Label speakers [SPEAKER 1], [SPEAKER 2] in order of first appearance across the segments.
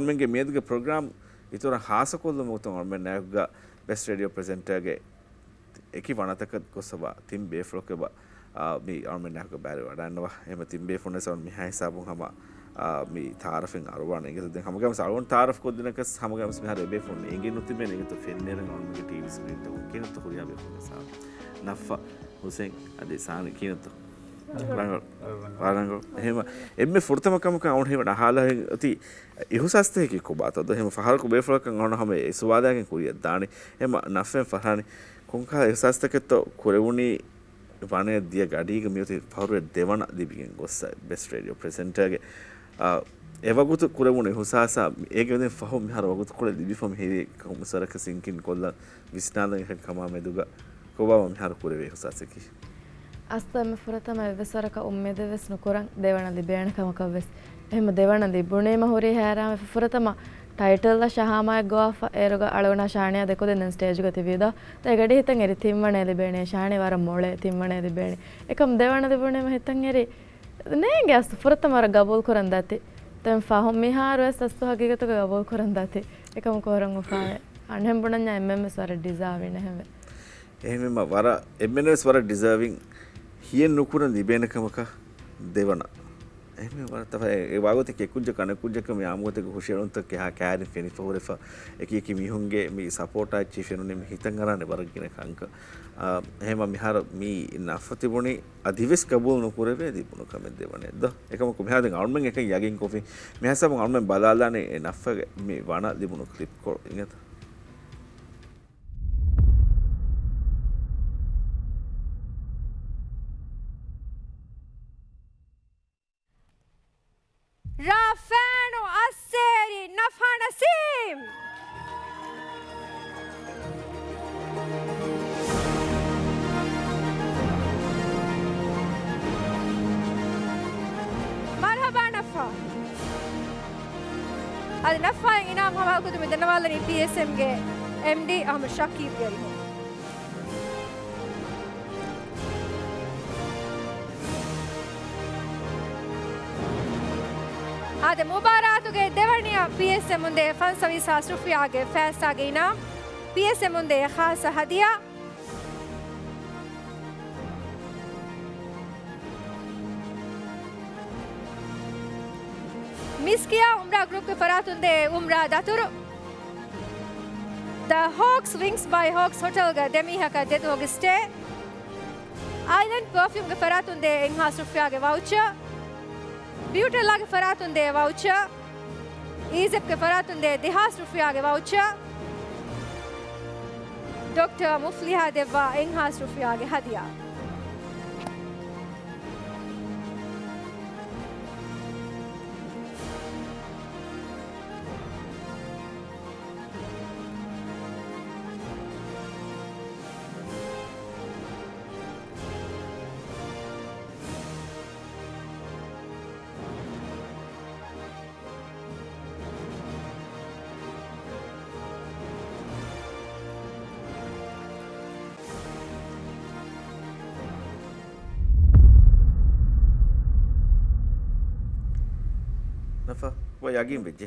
[SPEAKER 1] ಗೌರ್ಮೆಂಟ್ಗೆ ಮೇದ್ಗೆ program ಇತರ ಹಾಸಕೊಲ್ಲು ಮುಗ್ತು government ನಾಯಕ best radio ಪ್ರೆಸೆಂಟರ್ಗೆ එකි වනතක කොසබ තින් බේෆ්ලොකබ මේ ආර්මෙන්නාක බැරි වඩන්නවා එහෙම තින් බේෆොන සවන් මිහයි සාබුන් හම මේ තාරෆෙන් අරවාන එකද දැන් හැමගම සල්වන් තාරෆ කොද්දිනක හැමගම මිහර බේෆොන එංගේ නුති මේ නේගත ෆෙන්නේර ගොන්ගේ ටීවී ස්ක්‍රීන් එක කිනත හොරියා බේෆොන සා නෆා හුසෙන් අදේ සාන කිනත රංග එහෙම එම්මේ ෆුර්තමකමක අවුන් හේම නහලා ඇති ඉහුසස්තේ කි කොබාතද එහෙම ෆහල්ක බේෆ්ලොක ගන්න හැම ඒ සුවාදාගෙන් කුරිය දානේ එහෙම නෆෙන් ෆහානි කුංකා එසස්තකෙත කුරෙවුනි වනේ දිය ගඩීග මියති පවුරේ දෙවන දිබිගෙන් ගොස්ස බෙස්ට් රේඩියෝ ප්‍රෙසෙන්ටර්ගේ එවගුතු කුරෙවුනි හුසාසා ඒකෙන් ෆහො මිහර වගුතු කුල දිබිෆම් හේදී කොමසරක සින්කින් කොල්ල විස්නාදන් එක කමා මෙදුග කොබව මිහර කුරෙවේ හුසාසකි
[SPEAKER 2] අස්තම ෆුරතම වෙසරක උම්මෙද වෙස් නුකරන් දෙවන දිබේණ කමකවස් එහෙම දෙවන දිබුනේම හොරේ හැරාම ෆුරතම ಟೈಟಲ್ ಶಹಾಮಾಯ ಗೋಫ ಏರುಗ ಅಳವಣ ಶಾಣೆಯ ದೆಕೋದೆನ ಸ್ಟೇಜ್ ಗತಿವಿದ ತೆಗಡಿ ಹಿತಂ ಎರಿ ತಿಮ್ಮಣೆಲಿ ಬೇಣೆ ಶಾಣೆ ವಾರ ಮೊಳೆ ತಿಮ್ಮಣೆಲಿ ಬೇಣೆ ಏಕಂ ದೇವಣದ ಬೇಣೆ ಹಿತಂ ಎರಿ ನೇಗೆ ಅಸ್ತು ಫುರತ ಮರ ಗಬೂಲ್ ಕೊರಂದಾತಿ ತೆಂ ಫಾಹಂ ಮಿಹಾರು ಅಸ್ತು ಹಗಿಗತ ಗಬೂಲ್ ಕೊರಂದಾತಿ ಏಕಂ ಕೊರಂ ಉಫಾಯ ಅಣ್ಣೆಂ ಬುಣನ್ಯ ಎಂಎಂಎಸ್ ವರ ಡಿಸರ್ವಿಂಗ್ ಹೆವೆ
[SPEAKER 1] එහෙමම වර එම්එන්එස් වර ඩිසර්විං හියෙන් නුකුරන් දිබේනකමක දෙවන එහෙම වර තමයි ඒ වාගොතේ කෙකුජ්ජ කනකුජ්ජක මේ ආමුගතක හුෂියරුන්ත කහ කෑරි ෆෙනි ෆෝරෙෆ එකී මිහුන්ගේ මේ සපෝට් ආච්චි ෆෙනුනේ මේ හිතන් අරන්නේ වරගෙන කංක එහෙම මිහර මේ නෆතිබුනි අධිවස් කබූල් නුකුරේ දීපුණු කමෙන් දෙවනේද එකම කොහමද ගවර්න්මන්ට් එකෙන් යගින් කොෆි මෙහසම ගවර්න්මන්ට් බලාලානේ නෆ මේ වණ දීපුණු ක්ලිප් කො ඉන්නත
[SPEAKER 3] رافعنا السيري نفع نسيم مرحبا نفع هذا نفع إنام هم أقول من دنوالني PSM جي MD أحمد شاكيب جري هذا مباراة دورنيا PSM منده فن سويس أشرفي آگه فاز آگه اینا PSM منده خاص هدیه मिस्किया उम्रा ग्रुप के फरातुंदे उम्रा दातुर The Hawks Wings by Hawks Hotel ga demi haka dedu hoge stay Island Perfume ke faratunde inha Sofia ge voucher Beautella ke faratunde voucher Ezep ke faratunde Dihas Sofia ge voucher Dr. Mufliha Deva inha Sofia ge hadiya
[SPEAKER 1] යගින් වෙච්ච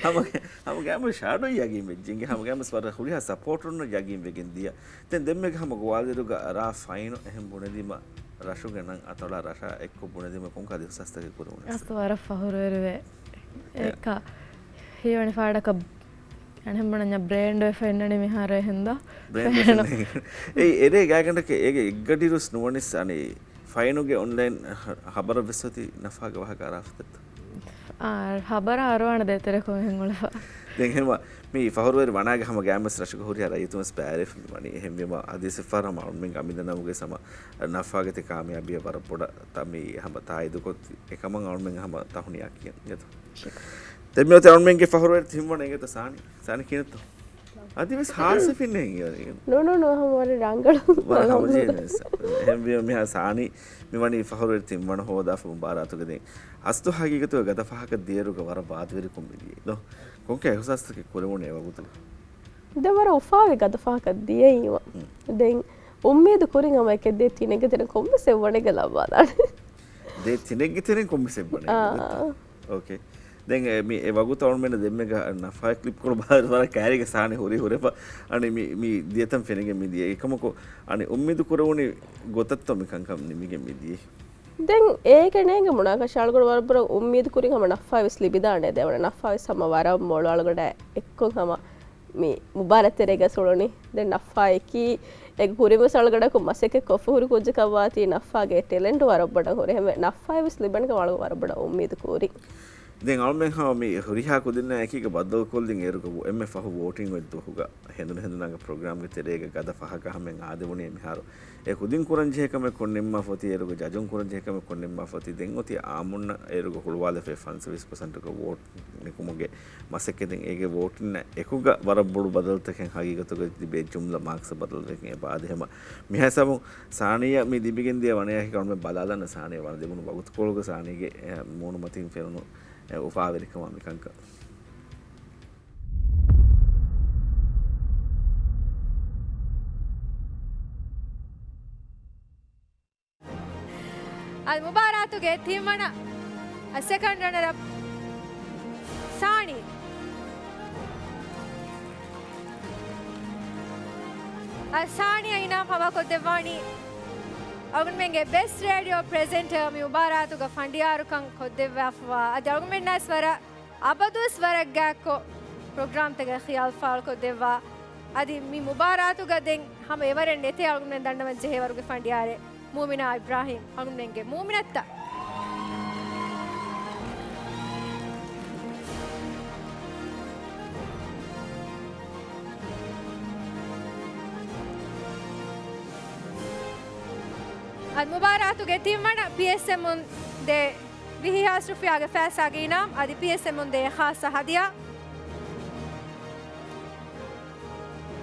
[SPEAKER 1] හැම ගෑම ෂාඩෝ යගින් වෙච්චින්ගේ හැම ගෑම ස්වර හුලියා support උන්න යගින් වෙගෙන් දියා දැන් දෙම්මක හැම ගෝවාදිරුග රා fine එහෙම බුණදීම රෂු ගණන් අතවලා රෂ එක්ක බුණදීම කොංකා දිවසස්තක කුරුණ
[SPEAKER 2] අස්වර ෆහුරුවේ එක හියවනි ෆාඩක එහෙම බණ්‍ය බ්‍රෑන්ඩ් ෆෙන්නනි මිහාර හින්දා
[SPEAKER 1] බ්‍රෑන්ඩ් ඒ එරේ ගෑගන්ටක ඒගේ ඉග්ගඩිරුස් නුවනිස් අනේ ෆයිනුගේ ඔන්ලයින් හබර වෙස්සති නෆාග වහකාරාෆතත්
[SPEAKER 2] හබර අරවාන දෙතර කොහෙන් වල
[SPEAKER 1] දැන් එහෙම මේ ෆහරුවේ වනාගේ හැම ගෑමස් රෂක හොරියා රයිතුම ස්පෑරිෆ් මනි එහෙම මේ අදිසෆාර මවුන්මින් අමිදනමුගේ සම නෆාගති කාමියාබිය වර පොඩ තමි හැම තායි දුකොත් එකම අවුන්මින් හැම තහුනියක් කියත දෙමියෝ තවුන්මින්ගේ ෆහරුවේ තිම්වන එකත සානි කියනත අදිවස් හාස පින්නේ
[SPEAKER 2] නෝ හමවර රංගල
[SPEAKER 1] එහෙම මේ සානි මෙවනි ෆහරුවේ තිම්වන හොදා මුබාරාතුගේ අස්තු හගීගතුව ගත පහක දියරුක වර බාදවිරි කොම්බිදී නෝ කොන්කේ හොසස්තක කොරමුනේ වගුතු
[SPEAKER 4] දෙවර උෆාවේ ගත පහක දියීම දැන් උම්මේද කුරින් අම එකෙද්දී තිනෙක තෙන කොම්බ සෙවණේ ගලවා දාන
[SPEAKER 1] දෙ තිනෙක තෙන කොම්බ සෙවණේ ඕකේ දැන් මේ ඒ වගු තවුන් මෙන්න දෙම්මක නෆා ක්ලිප් කර බාර කෑරික සානේ හොරි හොරප අනේ මේ දියතම් ෆෙනගෙ මිදිය එකමකෝ අනේ උම්මිදු කරවුනේ ගොතත්ත මිකංකම් නිමිගෙ මිදියේ
[SPEAKER 4] දැන් ඒකනේග මුණක ශාල්ගොඩ වරබර උම්මීද කුරින් හම නෆාවිස් ලිබිදානේ දෙවන නෆාවිස් සම වරම් මොළවලගොඩ එක්කොන් හම මේ මුබාරතරේග සොලොනි දැන් නෆා එකි එක් පුරිම සල්ගඩක මසෙක කොෆුරු කුජ්ජ කවාති නෆාගේ ටැලන්ට් වරබඩ හොර හැම නෆාවිස් ලිබනක වල වරබඩ උම්මීද කුරි
[SPEAKER 1] දැන් අල්මෙන් හා මේ හොරිහා කුදින්න එකක බද්දල් කොල්දින් එරුක එම්ම ෆහ වෝටින් වෙද්දුහුග හෙඳුනග ප්‍රෝග්‍රෑම් ගේ තෙරේග ගද ෆහක හැමෙන් ආදෙවුනේ මිහාරු ඒ කුදින් කුරංජේකම කොන්නෙම්ම ෆොති එරුක ජජුන් කුරංජේකම කොන්නෙම්ම ෆොති දෙන් ඔති ආමුන්න එරුක හුළුවාල ෆේ ෆන්ස් 20% ක වෝට් නිකුමගේ මසෙක දෙන් ඒගේ වෝට් න එකුග වරබුඩු බදල්තකෙන් හගීගතක දිබේ ජුම්ලා මාක්ස් බදල්තකෙන් බාදෙම මිහසමු සානිය මේ දිබිගෙන් දිය වණේ කවුම බලාලන්න සානිය වර දෙමුණු බගුත් කොලක සානියගේ මොණු මතින් ෆෙරුණු උපාවෙලිකම මිකංක
[SPEAKER 3] al mubaratuge thimana a second runner up Sani Sani aina pava kodevani agunmenge best radio presenter mi mubaratuga fandiyarukan kodevafwa adi agunmenna swara abadu swara gakko program tege khiyal fal kodeva adi mi mubaratuga den ham evaren nete agunmen dandaman jehewaruge fandiyare Mumina Ibrahim agunmenge Muminatta al mubaratuge timmana PSM de vihas rufiage fasage inam adi PSM de khasa hadiya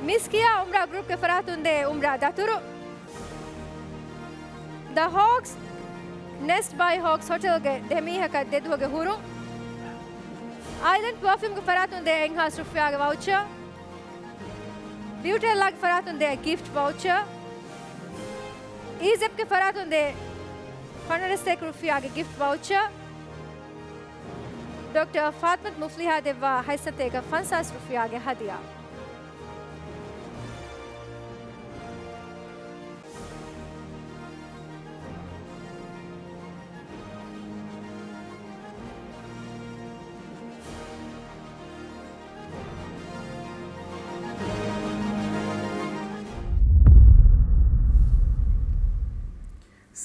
[SPEAKER 3] miskiya umra group ke faratun de umra daturu The Hawks Nest by Hawks Hotel ge demihaka deduge huru Island Perfume ge faratun de enghas rufiya ge voucher Beauty lag faratun de gift voucher Ezep ge faratun de 100 rufiya ge gift voucher Dr. Fatmat Mufliha deva haisate ge 50 rufiya ge hadiya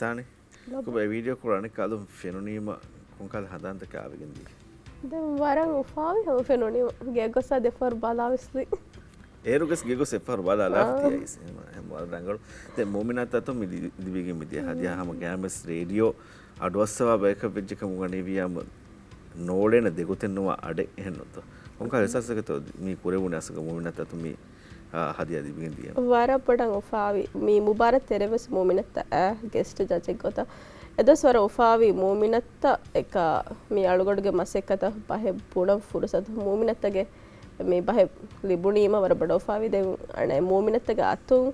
[SPEAKER 1] Sani, ko ba video kurane kalu fenonima konkal hadanta ka avegendi.
[SPEAKER 4] දැන් වරන් උපාවි හම ෆෙනොනි ගෙගොස දෙෆර් බලාවිස්ලි
[SPEAKER 1] ඒරුගස් ගෙගොස එෆර් බලා ලාෆ්තියි හැම වරංගල දැන් මොමිනත් අතෝ මි දිවිගෙ මිදිය හදියා හම ගෑමස් radio අඩවස්සවා බයක වෙජ්ජක මුගනේ වියම නෝලෙන දෙගොතෙන්නවා අඩ එහෙන්නොත කොන්කල් එසසකතෝ මි කුරෙවුන අසක මොමිනත් අතෝ මි හදියා දිවිගෙන් දිය
[SPEAKER 4] වරපඩන් උපාවි මි මුබාරක් තෙරවස් මොමිනත් ගෙස්ට් ජජෙක් ගොත එදස්වර උපාවි මූමිනත්ත එක මේ අලුගොඩගේ මසෙක්කත පහෙ පුඩම් ෆුරසත් මූමිනත්තගේ මේ පහෙ ලිබුණීම වර බඩ උපාවි දෙ අනේ මූමිනත්තගේ අතුන්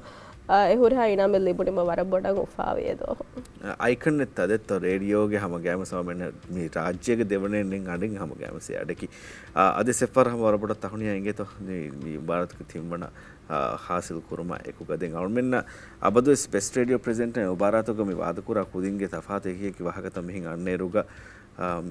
[SPEAKER 4] එහුරහා ඉනාමෙ ලිබුණීම වර බඩන් උපාවිය දෝ
[SPEAKER 1] අයිකන් එත් අදෙත් රේඩියෝගේ හැම ගෑම සමෙන් මේ රාජ්‍යයේ දෙවනෙන් අඩින් හැම ගෑමසේ අඩකි අද සෙෆර් හැම වර බඩ තහුණියා ඉංගේ තෝ මේ ಭಾರತක තිම්බන हासिल कुरमा एकुगदें अवमेन्न अबदु बेस्ट रेडियो प्रेजेंट उबारातुग मी वादकुरा कुदिंगे तफात एकी की वाहकत मिहिं अन्नेरुग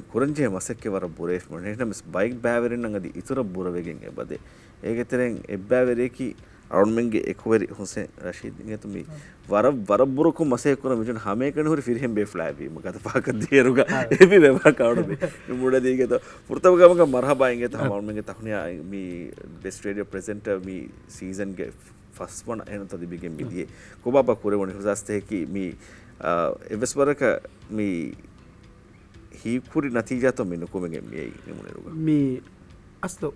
[SPEAKER 1] कुरंजे मसक्के वर बुरेफ मनेन मिस बाइक बैवरिन नंगदि इतुर बुरवेගෙන් එබදේ ඒකතරෙන් එබ්බැවරේකි අරුන්මෙන්ගේ එක්වරි හුසෙන් රෂීද් ගේ තුමි වර බුරකු මසේ කුර මිජුන් හැමේකන හොරි ෆිරහෙන් බේ ෆ්ලෑවි මගත පාක දියරුග එබි වෙවා කවුරුද මුඩ දීගේ તો පුර්තවගමක මරහබා ඉංගේ තම අරුන්මෙන්ගේ තහුනියා මි බෙස්ට් රේඩියෝ ප්‍රෙසෙන්ටර් මි සීසන් ගේ ෆස්ට් වන එන තදි බිගෙන් මිදියේ කොබබා කුරේ වනි හුසස්තේකි මි එවස්වරක මි හීකුරි නතිජා તો මෙන්න කොමගෙන් මේ නිමුනරුග
[SPEAKER 5] මි අස්තෝ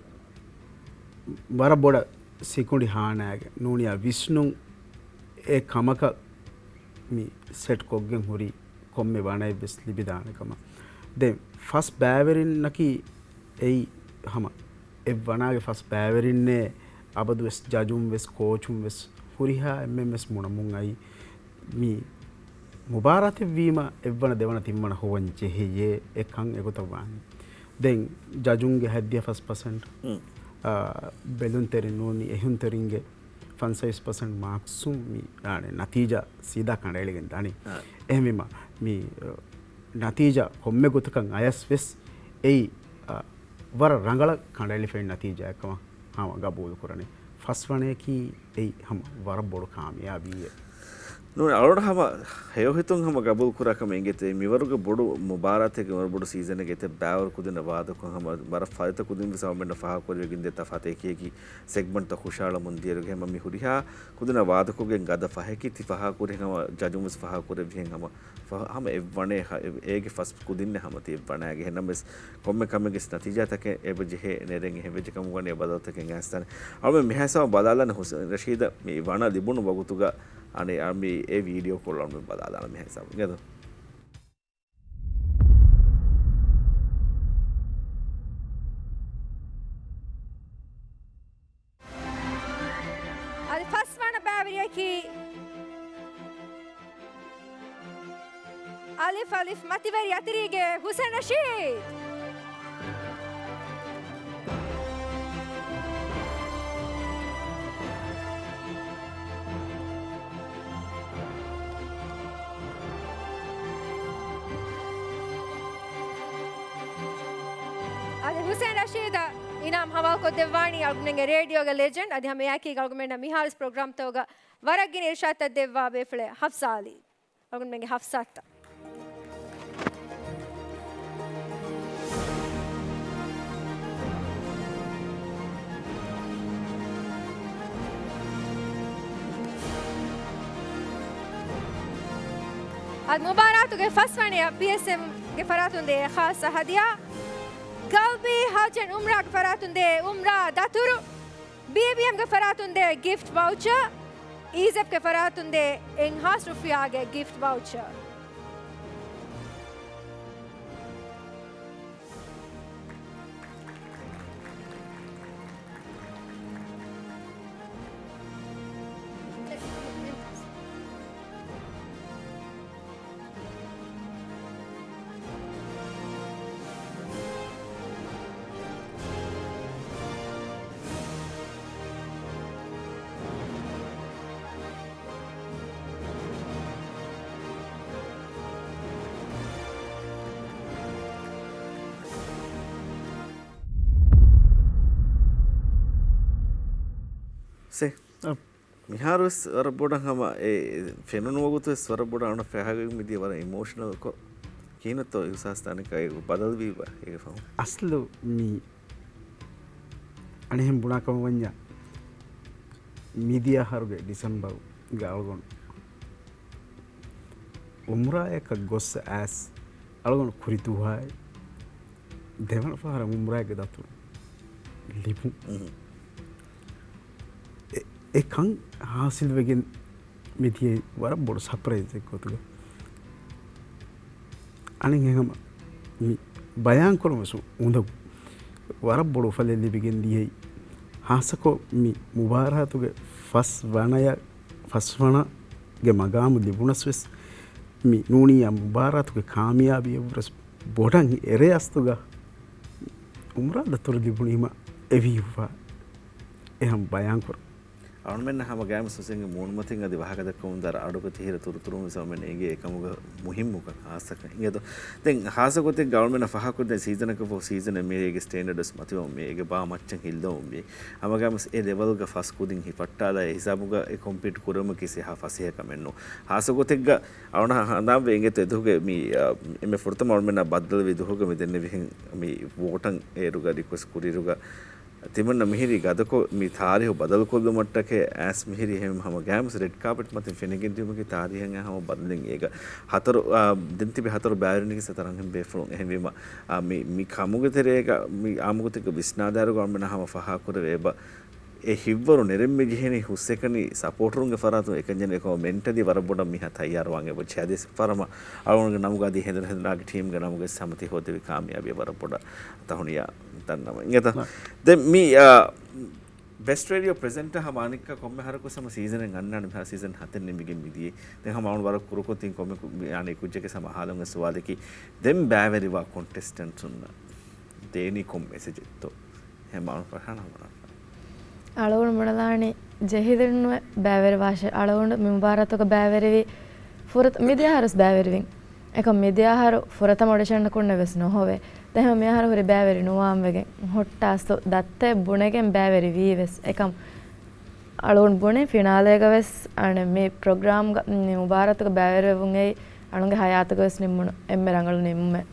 [SPEAKER 5] වර බොඩ සිකුඩි හානෑගේ නූනියා විශ්ණු ඒ කමක මි සෙට් කොග්ගෙන් හුරි කොම්මෙ වනයි බෙස් ලිබිදානකම දෙ ෆස් බෑවරින් නකි එයි හම එ වනාගේ ෆස් බෑවරින්නේ අබදු වෙස් ජජුම් වෙස් කෝචුම් වෙස් හුරිහා එම්එම්එස් මුණමුන් අයි මි මුබාරත වීම එවන දෙවන තිම්මන හොවංචෙ හේ එකන් එගොතවානි දැන් ජජුන්ගේ හැද්දිය 1% බෙලුන් තෙරින් නෝනි එහුන් තෙරින්ගේ 5% මාක්සුම් මි ආනේ නතිජා සීදා කණ්ඩායලගෙන් දානි එහෙමම මි නතිජා කොම්මෙ ගොතකන් අයස් වෙස් එයි වර රංගල කණ්ඩායලි ෆෙන් නතිජාකම හම ගබෝල් කරනේ ෆස්වණේකි එයි හම වර බොඩ කාමයාබිය
[SPEAKER 1] ನೋಡಿ ಅವಳ ಹಮ ಹೇಯೋ ಹಿತುಂಗ್ ಹಮ ಗಬುಲ್ ಕುರಾಕ ಮೆಂಗೆತೆ ಮಿವರುಗ ಬೊಡು ಮುಬಾರತೆಗೆ ಮರ ಬೊಡು ಸೀಸನ್ ಗೆತೆ ಬಾವರ್ ಕುದಿನ ವಾದಕ ಹಮ ಬರ ಫಾಯತ ಕುದಿನ ಸವಮೆಂಡ ಫಹಾ ಕೊರಿಗಿಂದೆ ತಫಾತೆ ಕೇಕಿ ಸೆಗ್ಮೆಂಟ್ ತ ಖುಷಾಳ ಮುಂದಿಯರುಗೆ ಹಮ ಮಿ ಹುರಿಹಾ ಕುದಿನ ವಾದಕಗೆ ಗದ ಫಹಕಿ ತಿ ಫಹಾ ಕೊರಿ ಹಮ ಜಜುಮಸ್ ಫಹಾ ಕೊರಿ ವಿಹೆಂ ಹಮ ಹಮ ಎವಣೆ ಏಗೆ ಫಸ್ಟ್ ಕುದಿನ ಹಮ ತಿ ಎವಣಾಗೆ ಹೆನಮಸ್ ಕೊಮ್ಮೆ ಕಮ್ಮೆಗೆ ನತಿಜಾ ತಕೆ ಎಬ ಜೆಹೆ ನೆರೆಂಗೆ ಹೆವೆಜ ಕಮುಗನೆ ಬದತಕೆ ಗಾಸ್ತಾನೆ ಅವಮೆ ಮೆಹಸವ ಬದಾಲನ ಹುಸೇನ್ ರಶೀದ ಮಿ ವಣ ಲಿಬುನು ಬಗುತುಗ අනේ අපි ඒ වීඩියෝ කොල් වලින් බලා දාන මේ හිසාව නේද
[SPEAKER 3] අද ෆස්වන බෑවිරියකි අලිෆ් අලිෆ් මතිවරි අතිරිගේ හුසේන් රෂීද් ಹುಸೇನ್ ರಶೀದ್ ಇನಾಮ್ ಹವಾಲ್ ಕೊ ದೆವ್ವಾಣಿ ಅಲ್ಗುಮೆಂಗೆ ರೇಡಿಯೋಗ ಲೆಜೆಂಡ್ ಅದಿ ಹಮ ಯಾಕಿ ಅಲ್ಗುಮೆಂಡ ಮಿಹಾಲ್ಸ್ ಪ್ರೋಗ್ರಾಮ್ ತೋಗ ವರಗಿನ ಇರ್ಷಾತ್ ದೆವ್ವಾ ಬೇಫಳೆ ಹಫ್ಸಾ ಅಲಿ ಅಲ್ಗುಮೆಂಗೆ ಹಫ್ಸಾತ್ ಅದ್ ಮುಬಾರಾತುಗೆ ಫಸ್ಟ್ ವಣಿಯ PSM ಗೆ ಫರಾತುಂದೆ ಖಾಸ ಹದಿಯಾ قلبي هاجن عمرك فراتون دي عمرة داتورو BBM فراتون دي gift voucher EZEP فراتون دي انهاس رفياغ gift voucher
[SPEAKER 1] මිහාරුස් වර බොඩන් හම ඒ ෆෙනුනුවගුතු ස්වර බොඩ අන පැහගින් මිදිය වර ඉමෝෂනල් කො කීනතෝ යුසාස්ථානික අය බදල් වීවා ඒක ෆම
[SPEAKER 5] අස්ලු මී අනෙහෙම් බුණාකම වඤ්ඤා මීදියා හරුගේ ඩිසෙම්බර් ගාවගොන් උම්රායක ගොස්ස ඇස් අලගොන් කුරිතුහායි දෙවන පාර උම්රායක දතු ලිපු එකන් හාසිල් වෙගෙන් මිතියේ වර බොඩ සප්‍රයිස් එකක් කොතුග අනින් එහෙම බයන් කරමසු උඳ වර බොඩ ෆලෙ ලිබිගෙන් දියි හාසකෝ මි මුබාරහතුගේ ෆස් වනගේ මගාමු ලිබුණස් වෙස් මි නූනියා මුබාරහතුගේ කාමියාබිය වරස් බොඩන් එරේ අස්තුග උම්රා දතුර ලිබුණීම එවිවා එහෙම බයන් කර
[SPEAKER 1] ಅವನ್ಮೆನ್ನ ಹಮ ಗ್ಯಾಮ ಸುಸೆಂಗೆ ಮೂಣ್ಮತಿಂಗ ಅದಿ ವಾಹಕದಕ್ಕ ಒಂದರ ಅಡುಗತಿ ಹಿರ ತುರುತುರು ಸೌಮೆನ್ ಏಗೆ ಏಕಮುಗ ಮುಹಿಮ್ಮುಗ ಹಾಸಕ ಇಂಗೆದು ದೆನ್ ಹಾಸಗೊತೆ ಗವರ್ಮೆಂಟ್ ಫಹಕುದೆ ಸೀಸನಕ ಫೋ ಸೀಸನ್ ಮೇಗೆ ಸ್ಟ್ಯಾಂಡರ್ಡ್ಸ್ ಮತಿವ ಮೇಗೆ ಬಾ ಮಚ್ಚಂ ಹಿಲ್ದೋ ಮೆ ಹಮ ಗ್ಯಾಮ ಎ ಲೆವೆಲ್ಗ ಫಸ್ ಕುದಿನ್ ಹಿ ಪಟ್ಟಾದ ಹಿಸಾಬುಗ ಎ ಕಂಪೀಟ್ ಕುರಮ ಕಿಸಿ ಹಾ ಫಸಿಹ ಕಮೆನ್ನು ಹಾಸಗೊತೆಗ್ಗ ಅವನ ಹಂದಾವೆ ಇಂಗೆತೆ ಎದುಗೆ ಮಿ ಎಮೆ ಫುರ್ತಮ ಅವನ್ಮೆನ್ನ ಬದ್ದಲ ವಿದುಹುಗ ಮಿ ದೆನ್ನೆ ವಿಹೆನ್ ಮಿ ವೋಟಂ ಏರುಗ ರಿಕ್ವೆಸ್ಟ್ ಕುರಿರುಗ තිමන්න මිහිරි ගදකො මේ තාරිහ බදල් කොල්ල මට්ටකේ ඇස් මිහිරි හැම හම ගෑම්ස් රෙඩ් කාපට් මතින් ෆෙනගෙන් තියුමගේ තාරිහෙන් හම බදලෙන් ඒක හතර දෙන්තිබි හතර බෑරණික සතරන් හැම බේෆලොන් එහෙම මේ කමුගතරේක මේ ආමුගතක විස්නාදාර ගොම්මන හම ෆහා කර වේබ ඒ හිව්වරු නෙරෙම්මෙ ගිහෙනේ හුස්සෙකනි සපෝටරුන්ගේ ෆරාතු එකජන එක මෙන්ටදී වරබොඩ මිහ තයාර වංගේ බචාදෙස් ෆරම අවුන්ගේ නමුගදී හෙදර හෙදනාගේ ටීම් ගේ නමුගේ සමති හොදෙවි කාමියාබිය වරබොඩ තහුනියා තන්නම ඉංගත දැන් මේ बेस्ट रेडियो प्रेजेंट हमानिक का कॉमे हर को सम सीजन अन्ना में सीजन हाथे ने बिगिन बिदिए ते हम आउन बार कुरो को तीन कॉमे यानी कुछ के सम हालों में सवाल की देम बैवेरी वा कॉन्टेस्टेंट सुनना ದೇನಿ ಕೊಂ ಮೆಸೇಜ್ ಇತ್ತು ಹೆಮಾನು ಪಹಣ
[SPEAKER 2] ಅಳವಣ ಮುಡಲಾಣಿ ಜಹಿದಿಣ್ಣು ಬ್ಯಾವೆರಿ ಭಾಷೆ ಅಳವಣ ಮಿಂಬಾರತಕ ಬ್ಯಾವೆರಿವಿ ಫುರತ್ ಮಿದ್ಯಾಹಾರಸ್ ಬ್ಯಾವೆರಿವಿಂ එක මිදියාහාර ෆොරතම ඔඩිෂන් කුන්න වෙස් නොහොවේ තෙහෙම මියාහාර හොරි බෑවෙරි නුවාම් වෙගෙන් හොට්ටාස්තු දත්තේ බුණගෙන් බෑවෙරි වී වෙස් එකම් අලුන් බුණේ ෆිනාලේග වෙස් අනේ මේ ප්‍රෝග්‍රෑම් මුබාරතක බෑවෙරි වුන් ඒ අනුගේ හයාතක වෙස් නිම්මුන එම්මෙ රංගල නිම්මෙ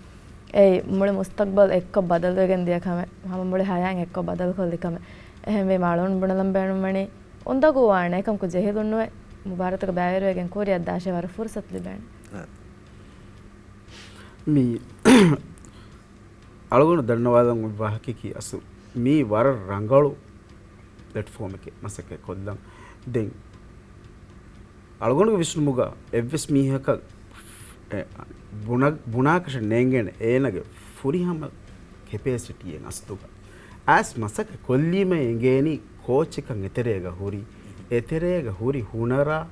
[SPEAKER 2] ඒ මුळे මුස්තක්බල් එක්ක බදල් වෙගෙන් දියකම හම මුळे හයන් එක්ක බදල් කොල්ලිකම එහෙම මේ මාළුන් බුණලම් බෑනුමණි උන්දගු වාණ එකම් ಕು ಜೆಹಿದುನ್ನುವೆ ಮುಬಾರತಕ ಬෑවෙරි වෙගෙන් කොරියක් දාශේ වර ෆුර්සත් ලිබෑන
[SPEAKER 5] మీ అಳగొన ధన్యవాదం వాహకి అసు మీ వర రంగళు ప్లాట్‌ఫామ్‌కి మసకే కొల్లం దెన్ అಳగొన విష్ణుముగ ఎవ్వెస్ మీహక බුණාකෂ නේගෙන ඒනගේ ෆුරිහම කෙපැසිටි එක අස්තුක ඇස් මසක කොල්ලීම එගේනි කෝච් එකන් එතරේග හුරි එතරේග හුරි හුනරා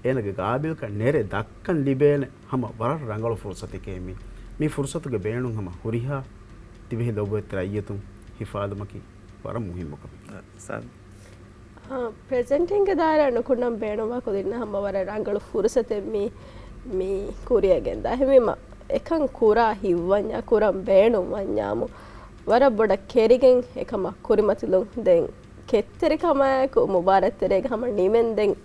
[SPEAKER 5] ಏನಗೆ ಗಾಬಿಲ್ಕ ನೆರೆ ದಕ್ಕನ್ ಲಿಬೇನೆ ಹಮ ವರ ರಂಗಳು ಫುರ್ಸತಿಕೇಮಿ ಮೀ ಫುರ್ಸತುಗೆ ಬೇಣು ಹಮ ಹುರಿಹಾ ತಿವಿಹಿ ಲೋಬೆತ್ರ ಅಯ್ಯತು ಹಿಫಾದಮಕಿ ವರ ಮುಹಿಮ್ಮಕ
[SPEAKER 1] ಸರ್
[SPEAKER 4] ಪ್ರೆಸೆಂಟಿಂಗ್ ದಾರ ಅನುಕುಣ್ಣಂ ಬೇಣುವ ಕುದಿನ ಹಮ ವರ ರಂಗಳು ಫುರ್ಸತೆ ಮೀ ಕುರಿಯಗೆಂದ ಹೆಮಿಮ ಎಕಂ ಕುರಾ ಹಿವ್ವನ್ಯ ಕುರಂ ಬೇಣು ವನ್ಯಾಮು ವರ ಬೊಡ ಕೆರಿಗೆಂ ಎಕಮ ಕುರಿಮತಿಲು ದೆನ್ ಕೆತ್ತರಿಕಮ ಮುಬಾರತ್ತೆರೆಗ ಹಮ ನಿಮೆನ್ ದೆನ್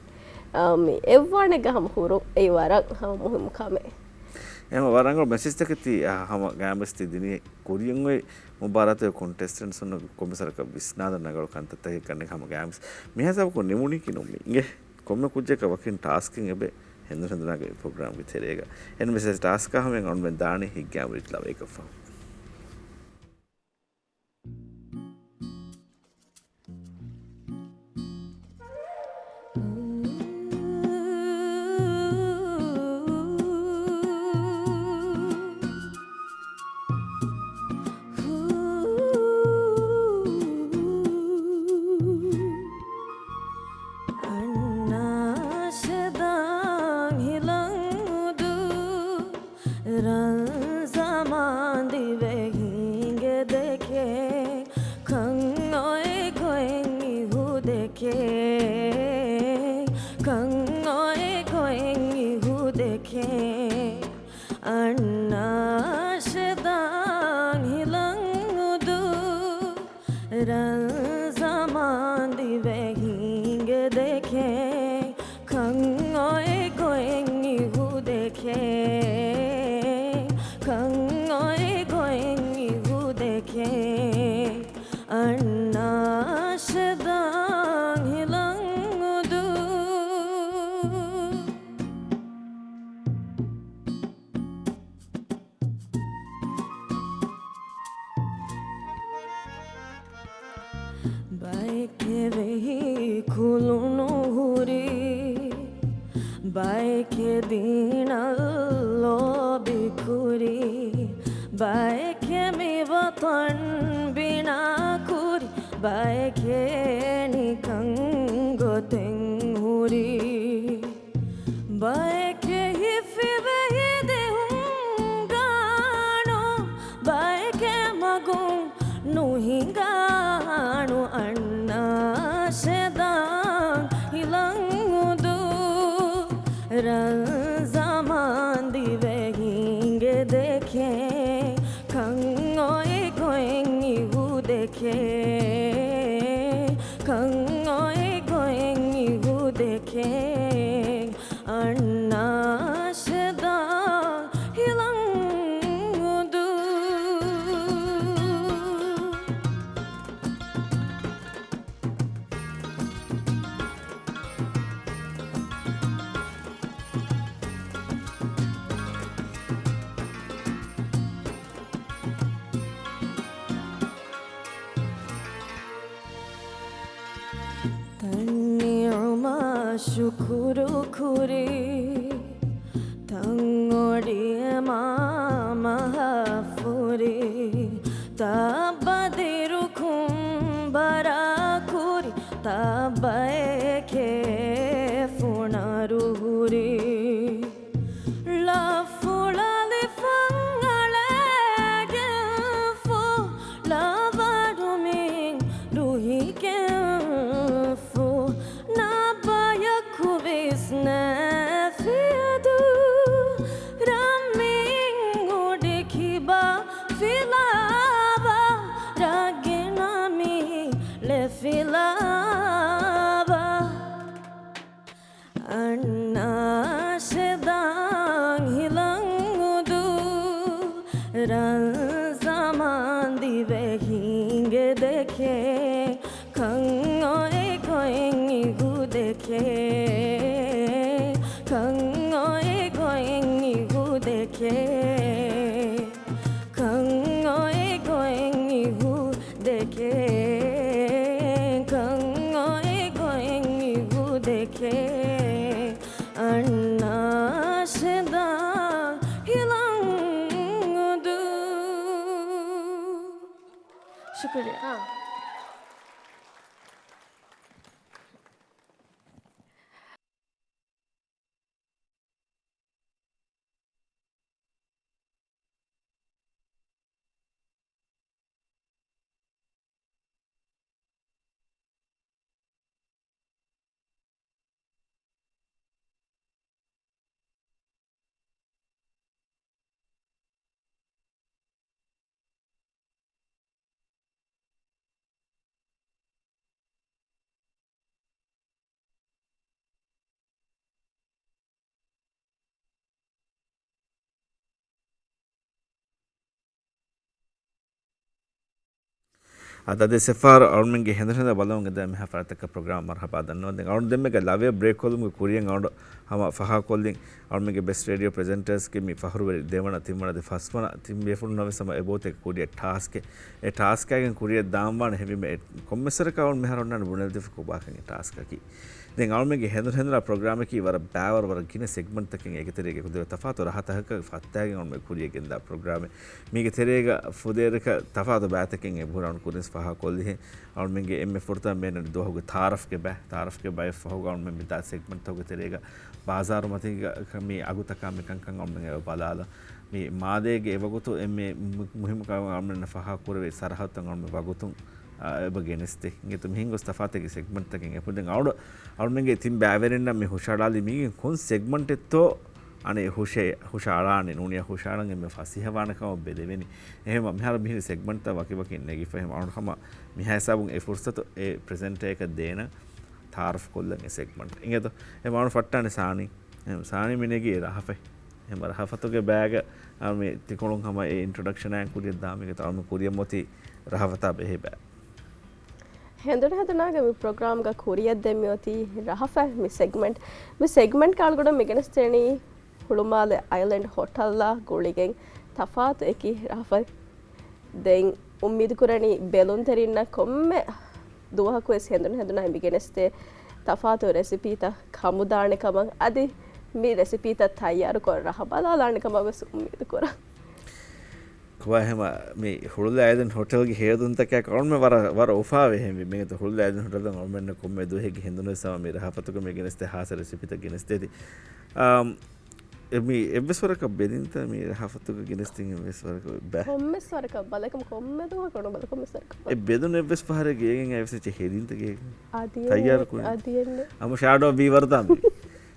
[SPEAKER 4] එව්වානෙ ගහම හුරු ඒ වරක් හම මුහිම කමේ
[SPEAKER 1] එම වරංගල මෙසේජ් එකති හම ගෑමස්ති දිනේ කොරියන් ඔය මුබාරතේ කොන්ටෙස්ටන්ට්ස් උන කොමසරක විස්නාද නගල කන්තත ඒ කන්නේ හම ගෑම්ස් මෙහසව කො නෙමුනි කිනොමි ඉගේ කොම්ම කුජ්ජක වකින් ටාස්කින් එබේ හෙන්ද හෙන්දනාගේ ප්‍රෝග්‍රෑම් විතරේක එන මෙසේජ් ටාස්ක් හමෙන් ඔන් මෙන් දානේ හි ගෑමරිට ලව එකෆා
[SPEAKER 2] ಶುಕುರು ಖುರಿ ತಂಗೊಡಿಯ ಮಾಮಹಾಫುರಿ ತಬ್ಬದಿರು ಕುಂಬರ ಖುರಿ ತಬ್ಬಯಕೆ ಫುಣರುಹುರಿ ಲಫುಳಲಿ ಫಂಗಳಗೆ ಫು
[SPEAKER 6] filava anashedang hilangudu ran zaman dive hinge dekhe kangoe koengi gu dekhe kangoe koengi gu dekhe kangoe koengi gu dekhe kangoe koengi gu dekhe anasheda hilangudu शुक्रिया
[SPEAKER 1] අද සෙෆාර අවුන්ගේ හෙඳහෙඳ බලවන්ග දැම ෆරතක ප්‍රග්‍රාම් මරහබා දන්නවද අවුන් දෙමක ලවේ break කොළුම කුරියෙන් අවුන් හම ෆහා කොල්ලින් අවුන්ගේ බෙස්ට් රේඩියෝ ප්‍රෙසෙන්ටර්ස් ගේ මි ෆහරුවරි දෙවන තිම්මනද ෆස්මන තිම්බේෆුන් නව සම එබෝතේ කුරිය ටාස්ක් ඒ ටාස්ක් එකෙන් කුරිය දාම්වාන හැවි මේ කොම්මසර කවුන් මෙහරොන්නන බුනල් දෙෆ කොබාකන් ටාස්ක් කි දැන් අවුන්ගේ හෙඳහෙඳ ප්‍රෝග්‍රෑම් එකේ වර බෑවර වර කින සෙග්මන්ට් එකකින් එකතරේ කුදේ තෆාතු රහතහක ෆත්තාගෙන් අවුන් කුරියගෙන් දා ප්‍රෝග්‍රෑම් මේක තෙරේග ෆුදේරක තෆාතු බෑතකින් ඒ බුරාන් කුරිස් ෆහා කොල්ලි අවුන්ගේ එම්මෙ ෆොර්තා මෙන්න දොහුගේ තාරෆ් के बाय फहुगा उनमें मिता सेगमेंट होगे तेरेगा बाजार मती मी अगुतका में कंकंग उनमें बालाला मी मादेगे एवगुतो एम्मे मुहिम का उनमें फहा कुरवे सरहत उनमें वगुतुं बगेनस्ते ये तुम हिंगो तफाते के सेगमेंट तक के पुदे उनमें तिम बैवेरिन में हुशाडाली मी कौन सेगमेंट तो අනේ හුෂාලානේ නුනිය හුෂාලන්ගේ මේ ෆසිහවානකම බෙදෙවෙනි එහෙම මෙහර මිහිර සෙග්මන්ට් එක වකි වකි නෙගි ෆෙහම අනුකම මිහසබුන් ඒ ෆුර්සත ඒ ප්‍රෙසෙන්ටර් එක දෙන තාරෆ් කොල්ලන් ඒ සෙග්මන්ට් ඉංගේද එහෙම අනු ෆට්ටානේ සානි එහෙම සානි මිනේගේ රහෆේ එහෙම රහෆතුගේ බෑග මේ තිකොලොන් හම ඒ ඉන්ට්‍රොඩක්ෂන් එක කුරිය දාමික තාම කුරිය මොති රහවතා බෙහෙ බෑ
[SPEAKER 4] ಹೆಂದಡ ಹೆದನಾಗ ಮಿ ಪ್ರೋಗ್ರಾಮ್ ಗ ಕೊರಿಯದ್ದೆ ಮಿಯೋತಿ ರಹಫ ಮಿ ಸೆಗ್ಮೆಂಟ್ ಕಾಲ್ಗಡ ಮಿಗನಸ್ತೇನಿ ಹುಳುಮಾಲೆ ಐಲ್ಯಾಂಡ್ ಹೋಟೆಲ್ಲ ಗೋಳಿಗೆಂಗ್ ತಫಾತ್ ಏಕಿ ರಹಫ ದೆಂಗ್ ಉಮ್ಮೀದ್ ಕುರಣಿ ಬೆಲೂನ್ ತೆರಿನ್ನ ಕೊಮ್ಮೆ ದುವಹಕು ಎಸ್ ಹೆಂದಡ ಹೆದನ ಮಿಗನಸ್ತೆ ತಫಾತ್ ರೆಸಿಪಿ ತ ಖಮುದಾಣೆ ಕಮ ಅದಿ ಮಿ ರೆಸಿಪಿ ತ ತಯಾರು ಕೊರ ರಹ ಬಲಾಲಾಣೆ ಕಮ ಬಸ್ ಉಮ್ಮೀದ್ ಕೊರ
[SPEAKER 1] කොහම මේ හුළුල ඇදන් හොටල්ගේ හේදුන්ත කෑ කවුන්ම වර ඔෆාවේ හැම මේ හුළුල ඇදන් හොටල් ඔමන්න කොම්ම දුහෙක හිඳුන සම මේ රහපතුක මේ ගෙනස්තේ හාස රෙසිපිත ගෙනස්තේති මේ එවස්වරක බෙදින්ත මේ රහපතුක ගෙනස්තින් එවස්වරක බෑ
[SPEAKER 4] කොම්මස්වරක බලකම කොම්ම දුහ කරන බල කොම්මස්වරක
[SPEAKER 1] ඒ බෙදුන එවස් පහර ගේගෙන් ඇවිසච හෙදින්ත ගේ
[SPEAKER 4] ආදිය
[SPEAKER 1] තයාර කුන
[SPEAKER 4] ආදියන්නේ
[SPEAKER 1] අම ෂැඩෝ වීවර් තමයි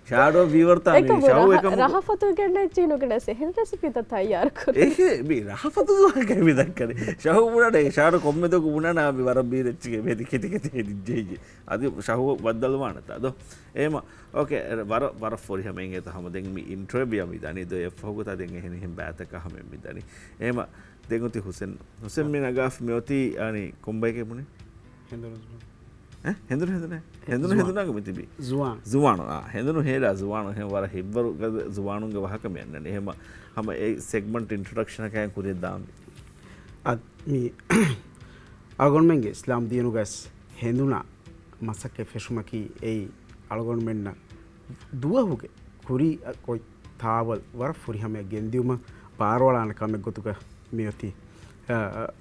[SPEAKER 1] ෂැඩෝ වීවර් තමයි ෂව් එකම
[SPEAKER 4] රහපතු ගන්න චීනු ගන්න සෙහෙන් රෙසිපි ත තයාර කර
[SPEAKER 1] ඒ මේ රහපතු දුවකම දක්කනේ ෂව් උනට ඒ ෂැඩෝ කොම්මෙදක උනනා අපි වර බීරච්චිගේ මෙදි කෙටි කෙටි හෙදිජේ අද ෂව් බද්දල මානත අද එහෙම ඕකේ වර ෆොරි හැමෙන් ඒ තහම දෙන් මේ ඉන්ටර්වියු අපි දනි දෝ එෆෝගත දෙන් එහෙන හිම් බෑතක හැමෙන් මිදනි එහෙම දෙගොති හුසෙන් මේ නගාෆ් මෙෝති අනි කොම්බයිකේ මුනේ හෙඳුනග මිතිබි සුවාන හෙඳුණු හේලා සුවාන හෙම වර හිබ්බරු සුවානුන්ගේ වහකම යන්නනේ එහෙම හැම ඒ සෙග්මන්ට් ඉන්ට්‍රොඩක්ෂන් එකෙන් කුරිය දාමි
[SPEAKER 5] අත්මි අගොන්මෙන්ගේ ඉස්ලාම් දිනුගස් හෙඳුනා මසක ෆෙෂුමකි ඒ අලගොන්මෙන්න දුවහුගේ කුරි කොයි තාවල් වර ෆුරි හැම ගෙන්දියුම පාරවලාන කමෙක් ගොතුක මියති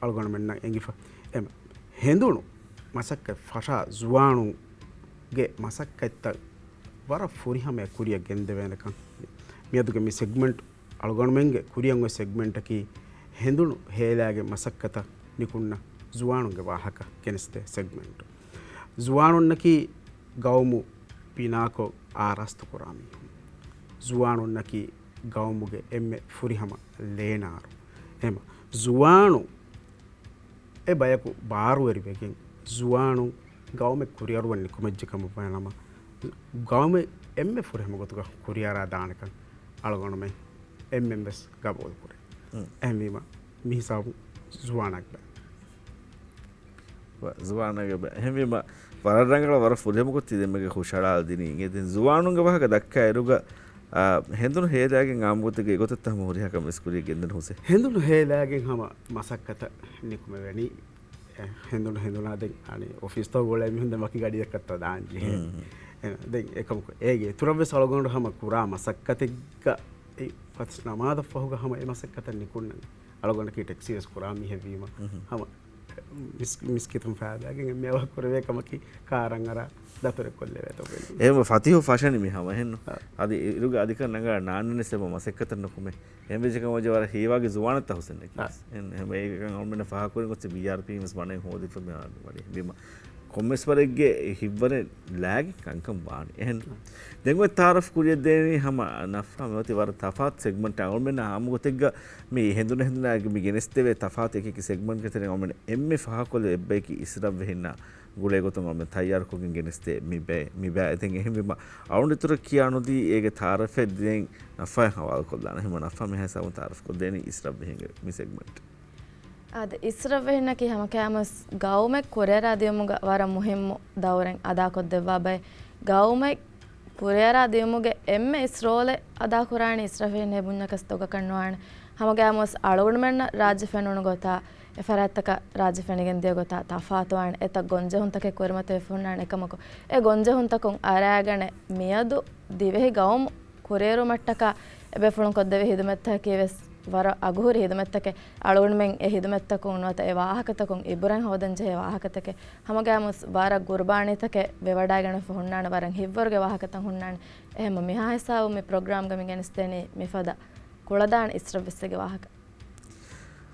[SPEAKER 5] අලගොන්මෙන්න එංගිෆ එම හෙඳුණු මසක්ක ෆෂා ජුවානුගේ මසක්ක එත්ත වර ෆුරිහම කුරිය ගෙන්ද වෙනකම් මියදුගේ මේ සෙග්මන්ට් අලගොන්මෙන්ගේ කුරියන් ඔය සෙග්මන්ට් එකි හෙඳුණු හේලාගේ මසක්කත නිකුන්න ජුවානුගේ වාහක කෙනස්තේ සෙග්මන්ට් ජුවානුන්නකි ගෞමු පිනාකෝ ආරස්තු කරාමි ජුවානුන්නකි ගෞමුගේ එම්මෙ ෆුරිහම ලේනාරු එම ජුවානු ඒ බයකු බාරුවරි වෙකින් ජුවානු गाँव में कुरियर वन्नी कुमज्ज कम पाना गाँव में एम फुरे हम गोतुका कुरियर दान का अलगों में एम बस गाबोल कुरे एम मी हिसाब जुआनक
[SPEAKER 1] zuwaanage එහෙම වරරංගල වර ෆුලෙමුකුත් තිදෙමගේ කුෂාලා දිනී ඉතින් zuwaanunge වහක දක්ක එරුග හෙඳුණු හේලාගෙන් ආමුගතගේ ගොතත් තම හොරියක මිස්කුරිය ගෙන්දන හොසේ
[SPEAKER 5] හෙඳුණු හේලාගෙන් හම මසක්කත නිකුම වැනි හෙඳුණු දෙන් අනේ ඔෆිස් තෝ ගොලයි මිහුඳ මකි ගඩියක් කත්තා දාන්ජි දැන් එකම ඒගේ තුරබ්බේ සලගොන්ඩ හම කුරා මසක්කතෙක්ග ඒ පස් නමාද ෆහුග හම ඒ මසක්කත නිකුන්න අලගොන්ඩ කී ටෙක්සියස් කුරා මිහෙවීම හම මිස්කිතුම් ෆෑදාගෙන් මේවා කරවේ කමකි කාරන් අර දතර කොල්ලේ වැතෝ
[SPEAKER 1] එහෙම ෆතිහු ෆෂනි මිහම හෙන්න අද ඉරුග අධික නග නාන්නනේ සෙම මසෙක්කතන කුමේ එහෙම විජකම වර හේවාගේ zuwanat හොසෙන් කිස් එහෙම ඒකන් ඔම්මන ෆහ කුරින් කොච්ච BRP මිස් වනේ හොදි ෆම වඩි බිම කොම්මස් වරගේ හිවරේ ලෑග් කංකම් වානි එහෙන් දෙංගො තාරෆ් කුරිය දෙනි හම නෆා මෙවති වර තෆාත් සෙග්මන්ට් අවුල්මෙන් ආමුගතෙග්ග මේ හෙඳුනාගේ මේ ගෙනස් දෙවේ තෆාත් එකක සෙග්මන්ට් කතරේ ඔම්මන එම්මේ ෆහ කොල එබ්බේකි ඉස්රබ් වෙහින්න ගුලේ ගොතම ඔම්මන තයාර කොකින් ගෙනස් දෙ මිබෑ ඉතින් එහෙම බිම අවුන් ඉතුරු කියානොදී ඒගේ තාරෆ් දෙන් නෆා හවල් කොල්ලාන එහෙම නෆා මෙහසම තාරෆ් කො දෙනි ඉස්රබ් වෙහින්ගේ මේ සෙග්මන්ට්
[SPEAKER 2] ಅದು ಇಸ್ರವೆನ್ನಕಿ ಹಮ ಕ್ಯಾಮಸ್ ಗೌಮೆ ಕೊರೆರಾದಿಯಮುಗ ವರ ಮುಹಿಮ್ಮು ದೌರೆಂ ಅದಾ ಕೊದ್ದೆವ್ವಾ ಬೈ ಗೌಮೆ ಕೊರೆರಾದಿಯಮುಗೆ ಎಮ್ಮೆ ಇಸ್ರೋಲೆ ಅದಾ ಕುರಾಣಿ ಇಸ್ರವೆನ್ನೆ ಬುನ್ನಕಸ್ ತೊಗ ಕಣ್ಣುವಾಣ ಹಮ ಕ್ಯಾಮಸ್ ಅಳಗುಣಮೆನ್ನ ರಾಜ್ಯ ಫೆನುಣು ಗೊತ್ತಾ ಎಫರತ್ತಕ ರಾಜ್ಯ ಫೆನಿಗೆನ್ ದಿಯ ಗೊತ್ತಾ ತಫಾತುವಾಣ ಎತ ಗೊಂಜೆ ಹುಂತಕೆ ಕೊರ್ಮತೆ ಫುನ್ನಾಣ ಎಕಮಕು ಎ ಗೊಂಜೆ ಹುಂತಕೊಂ ಅರಾಗಣೆ ಮಿಯದು ದಿವೆಹಿ ಗೌಮ್ ಕೊರೇರು ಮಟ್ಟಕ ಎಬೆ ಫುಳುಂ ಕೊದ್ದೆವೆ ಹಿದುಮೆತ್ತ ಕಿವೆಸ್ ವರ ಅಗುಹುರಿ ಹಿದಮೆತ್ತಕೆ ಅಳುಣ್ಮೆಂಗ್ ಎ ಹಿದಮೆತ್ತಕು ಉನ್ವತ ಎ ವಾಹಕತಕು ಇಬ್ಬರಂ ಹೋದಂಜೆ ಎ ವಾಹಕತಕೆ ಹಮಗಾಮುಸ್ ವಾರ ಗುರ್ಬಾಣಿತಕೆ ಬೆವಡಾಗಣ ಹುಣ್ಣಾಣ ವರಂ ಹಿವ್ವರ್ಗೆ ವಾಹಕತ ಹುಣ್ಣಾಣ ಎಹಮ ಮಿಹಾ ಹಿಸಾವು ಮಿ ಪ್ರೋಗ್ರಾಮ್ ಗಮಿ ಗೆನಿಸ್ತೇನೆ ಮಿಫದ ಕುಳದಾಣ ಇಸ್ರವಿಸ್ಸೆಗೆ ವಾಹಕ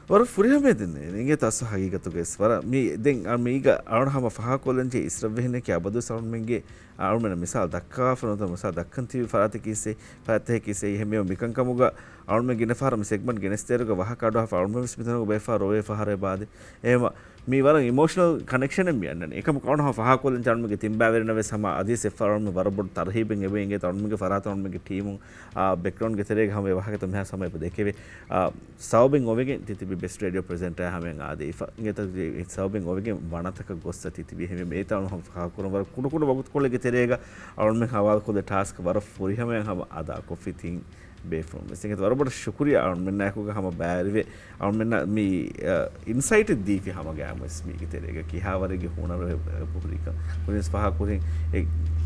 [SPEAKER 1] ವರ ಫುರಿಯಮೆ ದಿನ್ನೆ ನಿಂಗೆ ತಸ್ಸು ಹಗೀಗತುಗೆ ಸ್ವರ ಮೀ ದೆನ್ ಮೀಗ ಅರುಣ ಹಮ ಫಹಾ ಕೊಲಂಜೆ ಇಸ್ರವೆಹನೆ ಕೆ ಅಬದು ಸರುಣ್ ಮೆಂಗೆ ಅರುಣ ಮಿಸಾಲ್ ದಕ್ಕಾ ಫನೋತ ಮಿಸಾಲ್ ದಕ್ಕಂತಿ ಫರಾತಿ ಕಿಸೆ ಫಾತೆ ಕಿಸೆ ಹೆಮೆ ಮಿಕಂ ಕಮುಗ ಅರುಣ ಮೆ ಗಿನ ಫಾರಮ ಸೆಗ್ಮೆಂಟ್ ಗೆನಸ್ತೆರುಗ ವಹ ಕಾಡು ಹಫ ಅರುಣ ಮಿಸ್ಮಿತನುಗ ಬೇಫಾ ರೋವೆ ಫಹರೆ ಬಾದೆ ಎಮ ಮೀ ವರ ಇಮೋಷನಲ್ ಕನೆಕ್ಷನ್ ಎಂ ಯನ್ನನೆ ಏಕಮ ಕೌಣ ಹಫ ಫಹಾ ಕೊಲಂಜೆ ಅರುಣ ಮೆಗೆ ತಿಂಬಾವೆರನವೆ ಸಮ ಅದಿ ಸೆಫ ಅರುಣ ಮೆ ವರಬೊಡ್ ತರಹೀಬೆಂ ಎಬೆ ಇಂಗೆ ಅರುಣ ಮೆಗೆ ಫರಾತ ಅರುಣ ಮೆಗೆ ಟೀಮು ಬ್ಯಾಕ್ಗ್ರೌಂಡ್ ಗೆ ತೆರೆಗೆ ಹಮ ವಹ ಕೆ ತಮ ಸಮಯ ಪದೇಕೆವೆ ಸೌಬಿಂಗ್ ಒವೆಗೆ ತಿತಿಬಿ ಬೆಸ್ಟ್ ರೇಡಿಯೋ ಪ್ರೆಸೆಂಟರ್ ಹಮೆಂ ಆದೆ ಇಫ ಇಂಗೆ ತ ಸೌಬಿಂಗ್ ಒವೆಗೆ ವಣತಕ ಗೊಸ್ಸ ತಿತಿಬಿ ಹೆಮೆ ಮೇತ ಅರುಣ ಹಫ ಫಹಾ ಕೊನ ವರ ಕುಡು ಕುಡು ಬಗುತ್ ಕೊಳೆಗೆ ತೆರೆಗ ಅರುಣ ಮೆ ಹವಾಲ್ ಕೊದೆ ಟಾಸ್ಕ್ ವರ ಫುರಿ ಹಮೆಂ ಹಮ ಆದಾ ಕೊಫಿ ಥಿಂಗ್ ಬೇಫ್ರಮ್ ಇಸಿಂಗೆ ವರಬೊಡ ಶುಕ್ರಿಯ ಅರುಣ ಮೆನ್ನ ಯಾಕುಗ ಹಮ ಬ್ಯಾರಿವೆ ಅರುಣ ಮೆನ್ನ ಮೀ ಇನ್ಸೈಟ್ ದೀಫಿ ಹಮ ಗ್ಯಾಮಸ್ ಮೀಗೆ ತೆರೆಗ ಕಿಹಾವರೆಗೆ ಹುಣರ ಪುರಿಕ ಕುನಿಸ್ ಫಹಾ ಕುರಿನ್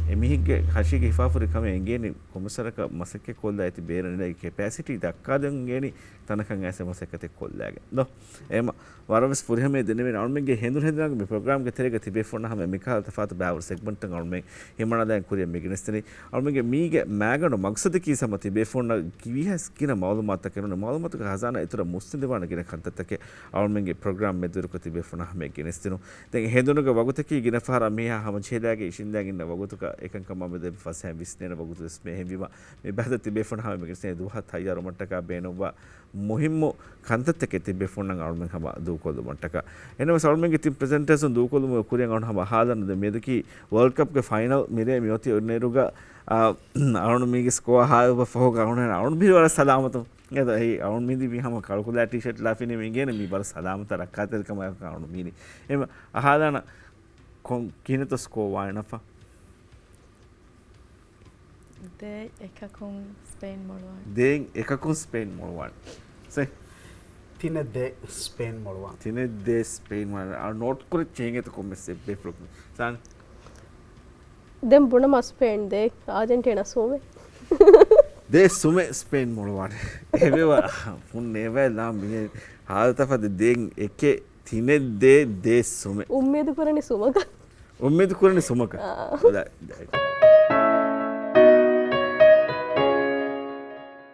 [SPEAKER 1] එමිහිගේ හශිගේ හිෆාෆුරි කම එංගේනි කොමසරක මසක්කේ කොල්ලා ඇති බේරනේ කැපැසිටි දක්කාදන් ගේනි තනකන් ඇස මසක්කතේ කොල්ලාගේ නෝ එම වරවස් පුරිහමේ දෙනෙමේ නල්මගේ හෙඳුන් හෙඳුනාගේ මේ ප්‍රෝග්‍රෑම් ගේ තෙරේක තිබේ ෆොන්න හැම මිකාල් තෆාත බෑවර් සෙග්මන්ට් එක අල්මේ හිමනා දැන් කුරිය මිගිනස්තනි අල්මගේ මීගේ මෑගන මක්සද කී සම තිබේ ෆොන්න කිවිහස් කින මාලුමාත කරන මාලුමාත හසාන ඊතර මුස්ලිම් දෙවන කින කන්තතක අල්මගේ ප්‍රෝග්‍රෑම් මෙදුරුක තිබේ ෆොන්න හැම ගෙනස්තනු දැන් හෙඳුනුගේ වගුතකී ගින ෆාර මේහා හැම ඡේදාගේ ඉෂින්දාගින්න වගුතක එකන් කමමද ෆස් හැම් විස්නේන වගුතුස් මේ හැම්විම මේ බහද තිබේ ෆොන්න හැම මිගිනස්තනි දුහත් හයියාර මට්ටක බේනොවා මුහිම්මු කන්තතක තිබේ ෆොන්න අල්මෙන් හැම දූකොල්දු මට්ටක එනම සල්මන්ගේ ටීම් ප්‍රෙසෙන්ටර්ස් දූකොල්දු කුරියන් අහන හැම හාදනද මේදකි වර්ල්ඩ් කප් ගේ ෆයිනල් මිරේ මියොති ඔන්නේරුග අරුණ මීගේ ස්කෝර් හාව ෆෝ ගවුන අරුණ බිවර සලාමත එද ඒ අරුණ මීදි බි හැම කල්කුලා ටී-ෂර්ට් ලාෆිනේ මිගෙන මි බර සලාමත රක්කාතල් කම අරුණ මීනි එම අහදාන කොන් කිනත ස්කෝර් වයිනෆා
[SPEAKER 2] ದೇ එකකුන් ස්පේන් මොළුවන්
[SPEAKER 1] දෙන් එකකුන් ස්පේන් මොළුවන් සේ
[SPEAKER 5] තින දේ ස්පේන් මොළුවන්
[SPEAKER 1] තින දේ ස්පේන් මොළුවන් ආ නෝට් කර චේන්ජ් එක කොම්මස් බේ ෆ්ලොක් සන්
[SPEAKER 4] දෙම් බුණ මස් ස්පේන් දේ ආජන්ටිනා සෝමේ
[SPEAKER 1] දේ සුමේ ස්පේන් මොළුවන් එබේවා ෆුන් නෙවේ ලාම් මිගේ හාල්තෆද දෙන් එකේ තින දේ සුමේ
[SPEAKER 4] උම්මේද කරන්නේ සුමක
[SPEAKER 1] උම්මේද කරන්නේ සුමක හොඳයි